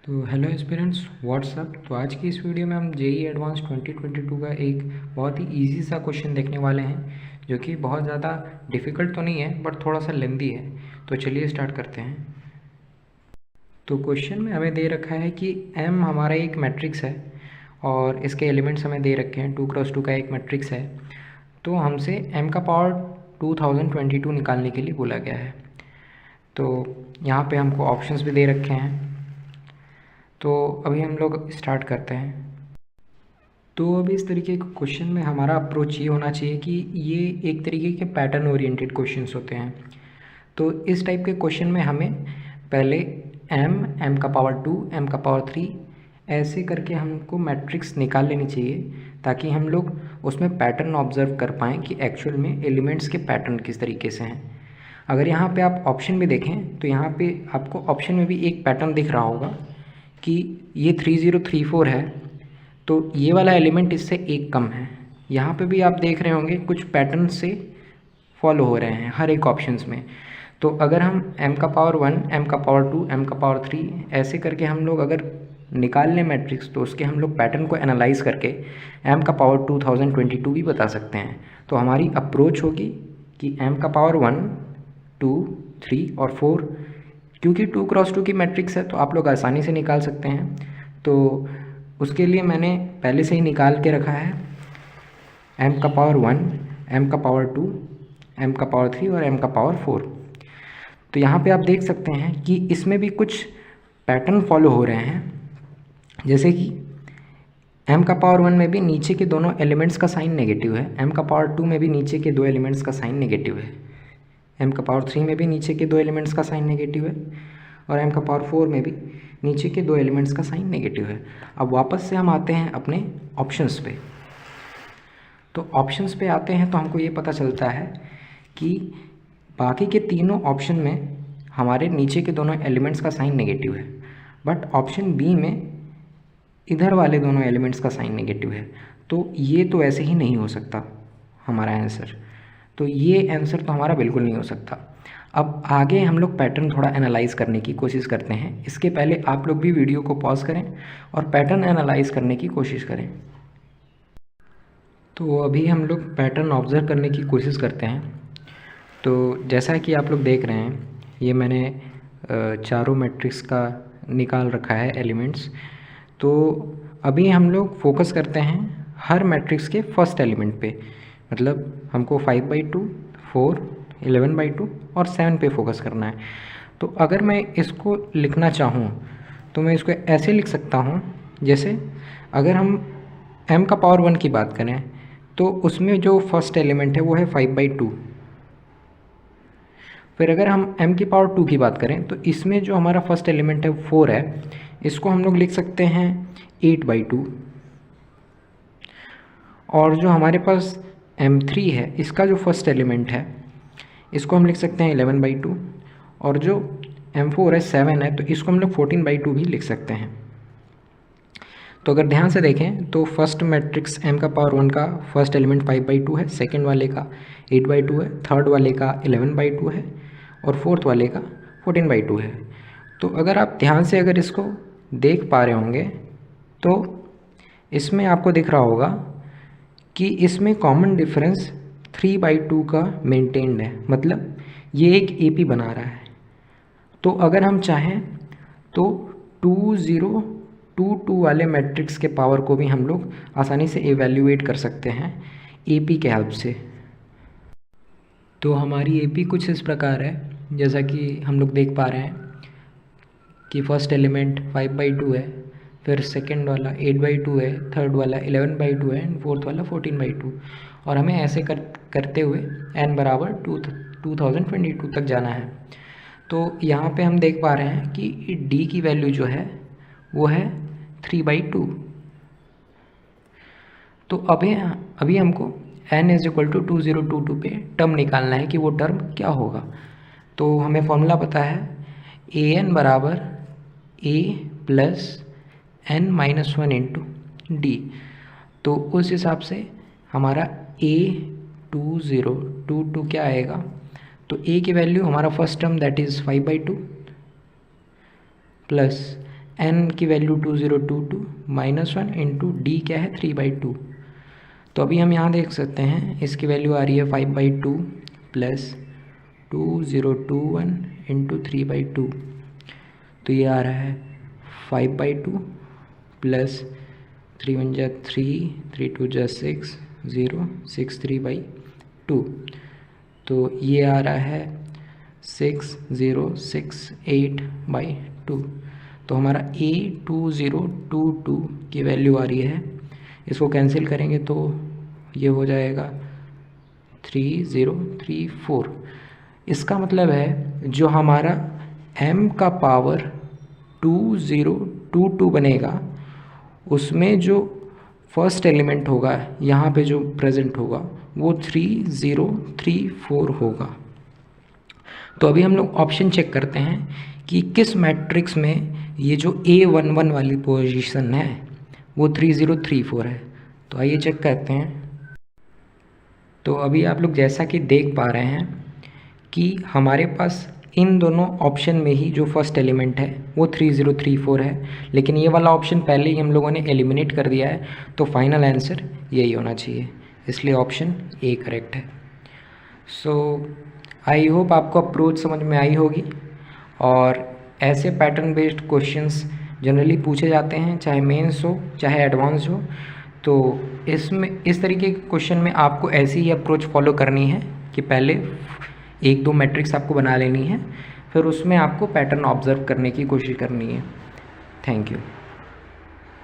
तो hello aspirants WhatsApp. तो आज की इस वीडियो में हम जेई एडवांस 2022 का एक बहुत ही इजी सा क्वेश्चन देखने वाले हैं, जो कि बहुत ज़्यादा डिफ़िकल्ट तो नहीं है बट थोड़ा सा लेंदी है। तो चलिए स्टार्ट करते हैं। तो क्वेश्चन में हमें दे रखा है कि एम हमारा एक मैट्रिक्स है और इसके एलिमेंट्स हमें दे रखे हैं, 2x2 का एक मैट्रिक्स है। तो हमसे एम का पावर 2022 निकालने के लिए बोला गया है। तो यहाँ पे हमको ऑप्शंस भी दे रखे हैं। तो अभी हम लोग स्टार्ट करते हैं। तो अभी इस तरीके के क्वेश्चन में हमारा अप्रोच ये होना चाहिए कि ये एक तरीके के पैटर्न ओरिएंटेड क्वेश्चंस होते हैं। तो इस टाइप के क्वेश्चन में हमें पहले एम का पावर 2, एम का पावर 3 ऐसे करके हमको मैट्रिक्स निकाल लेनी चाहिए, ताकि हम लोग उसमें पैटर्न ऑब्जर्व कर पाएँ कि एक्चुअल में एलिमेंट्स के पैटर्न किस तरीके से हैं। अगर यहाँ पे आप ऑप्शन भी देखें तो यहाँ पे आपको ऑप्शन में भी एक पैटर्न दिख रहा होगा कि ये 3034 है, तो ये वाला एलिमेंट इससे एक कम है। यहाँ पे भी आप देख रहे होंगे कुछ पैटर्न से फॉलो हो रहे हैं हर एक ऑप्शंस में। तो अगर हम m का पावर 1, m का पावर 2, m का पावर 3 ऐसे करके हम लोग अगर निकाल लें मैट्रिक्स, तो उसके हम लोग पैटर्न को एनालाइज करके m का पावर 2022 भी बता सकते हैं। तो हमारी अप्रोच होगी कि m का पावर 1, 2, 3 और 4, क्योंकि 2x2 की मैट्रिक्स है तो आप लोग आसानी से निकाल सकते हैं। तो उसके लिए मैंने पहले से ही निकाल के रखा है m का पावर 1, m का पावर 2, m का पावर 3 और m का पावर 4। तो यहाँ पे आप देख सकते हैं कि इसमें भी कुछ पैटर्न फॉलो हो रहे हैं, जैसे कि m का पावर 1 में भी नीचे के दोनों एलिमेंट्स का साइन नेगेटिव है, m का पावर 2 में भी नीचे के दो एलिमेंट्स का साइन नेगेटिव है, m का पावर 3 में भी नीचे के दो एलिमेंट्स का साइन नेगेटिव है और m का पावर 4 में भी नीचे के दो एलिमेंट्स का साइन नेगेटिव है। अब वापस से हम आते हैं अपने ऑप्शंस पे। तो ऑप्शंस पे आते हैं तो हमको ये पता चलता है कि बाकी के तीनों ऑप्शन में हमारे नीचे के दोनों एलिमेंट्स का साइन नेगेटिव है, बट ऑप्शन बी में इधर वाले दोनों एलिमेंट्स का साइन नेगेटिव है। तो ये तो ऐसे ही नहीं हो सकता हमारा आंसर। तो ये आंसर तो हमारा बिल्कुल नहीं हो सकता। अब आगे हम लोग पैटर्न थोड़ा एनालाइज करने की कोशिश करते हैं। इसके पहले आप लोग भी वीडियो को पॉज करें और पैटर्न एनालाइज करने की कोशिश करें। तो अभी हम लोग पैटर्न ऑब्जर्व करने की कोशिश करते हैं। तो जैसा कि आप लोग देख रहे हैं, ये मैंने चारों मैट्रिक्स का निकाल रखा है एलिमेंट्स। तो अभी हम लोग फोकस करते हैं हर मैट्रिक्स के फर्स्ट एलिमेंट पे, मतलब हमको 5/2, 4, 11/2 और 7 पे फोकस करना है। तो अगर मैं इसको लिखना चाहूँ तो मैं इसको ऐसे लिख सकता हूँ, जैसे अगर हम m का पावर 1 की बात करें तो उसमें जो फर्स्ट एलिमेंट है वो है 5/2। फिर अगर हम m की पावर 2 की बात करें तो इसमें जो हमारा फर्स्ट एलिमेंट है 4 है, इसको हम लोग लिख सकते हैं 8/2। और जो हमारे पास m3 है, इसका जो फर्स्ट एलिमेंट है इसको हम लिख सकते हैं 11/2। और जो m4 है 7 है, तो इसको हम लोग 14/2 भी लिख सकते हैं। तो अगर ध्यान से देखें तो फर्स्ट मैट्रिक्स m का पावर 1 का फर्स्ट एलिमेंट 5/2 है, सेकंड वाले का 8/2 है, थर्ड वाले का 11/2 है और फोर्थ वाले का 14/2 है। तो अगर आप ध्यान से अगर इसको देख पा रहे होंगे तो इसमें आपको दिख रहा होगा कि इसमें कॉमन डिफरेंस 3/2 का मेंटेन्ड है, मतलब ये एक AP बना रहा है। तो अगर हम चाहें तो 2022 वाले मैट्रिक्स के पावर को भी हम लोग आसानी से एवेल्यूएट कर सकते हैं AP के हेल्प से। तो हमारी AP कुछ इस प्रकार है, जैसा कि हम लोग देख पा रहे हैं कि फर्स्ट एलिमेंट 5/2 है, फिर सेकंड वाला 8/2 है, थर्ड वाला 11/2 है एंड फोर्थ वाला 14/2। और हमें ऐसे करते हुए n बराबर 2022 तक जाना है। तो यहाँ पे हम देख पा रहे हैं कि d की वैल्यू जो है वो है 3/2। तो अभी हमको n = 2022 पे टर्म निकालना है कि वो टर्म क्या होगा। तो हमें फॉर्मूला पता है an बराबर a plus n-1 into D. तो उस हिसाब से हमारा A2022 क्या आएगा, तो a की वैल्यू हमारा first term that is 5/2 plus n की वैल्यू 2022 -1 इंटू डी क्या है 3/2। तो अभी हम यहाँ देख सकते हैं इसकी वैल्यू आ रही है 5/2 प्लस 2021 इंटू 3/2। तो ये आ रहा है 5/2 प्लस 3 1 जा 3, 3 2 जा 6, 0 6 3/2। तो ये आ रहा है 6068/2। तो हमारा A2022 की वैल्यू आ रही है, इसको कैंसिल करेंगे तो ये हो जाएगा 3034। इसका मतलब है जो हमारा m का पावर 2022 बनेगा उसमें जो फर्स्ट एलिमेंट होगा यहाँ पे जो प्रेजेंट होगा वो 3034 होगा। तो अभी हम लोग ऑप्शन चेक करते हैं कि किस मैट्रिक्स में ये जो A11 वाली पोजीशन है वो 3034 है। तो आइए चेक करते हैं। तो अभी आप लोग जैसा कि देख पा रहे हैं कि हमारे पास इन दोनों ऑप्शन में ही जो फर्स्ट एलिमेंट है वो 3034 है, लेकिन ये वाला ऑप्शन पहले ही हम लोगों ने एलिमिनेट कर दिया है, तो फाइनल आंसर यही होना चाहिए, इसलिए ऑप्शन ए करेक्ट है। सो आई होप आपको अप्रोच समझ में आई होगी। और ऐसे पैटर्न बेस्ड क्वेश्चंस जनरली पूछे जाते हैं, चाहे मेंस हो चाहे एडवांस हो। तो इसमें इस तरीके के क्वेश्चन में आपको ऐसी ही अप्रोच फॉलो करनी है कि पहले 1-2 मैट्रिक्स आपको बना लेनी है, फिर उसमें आपको पैटर्न ऑब्जर्व करने की कोशिश करनी है। Thank you.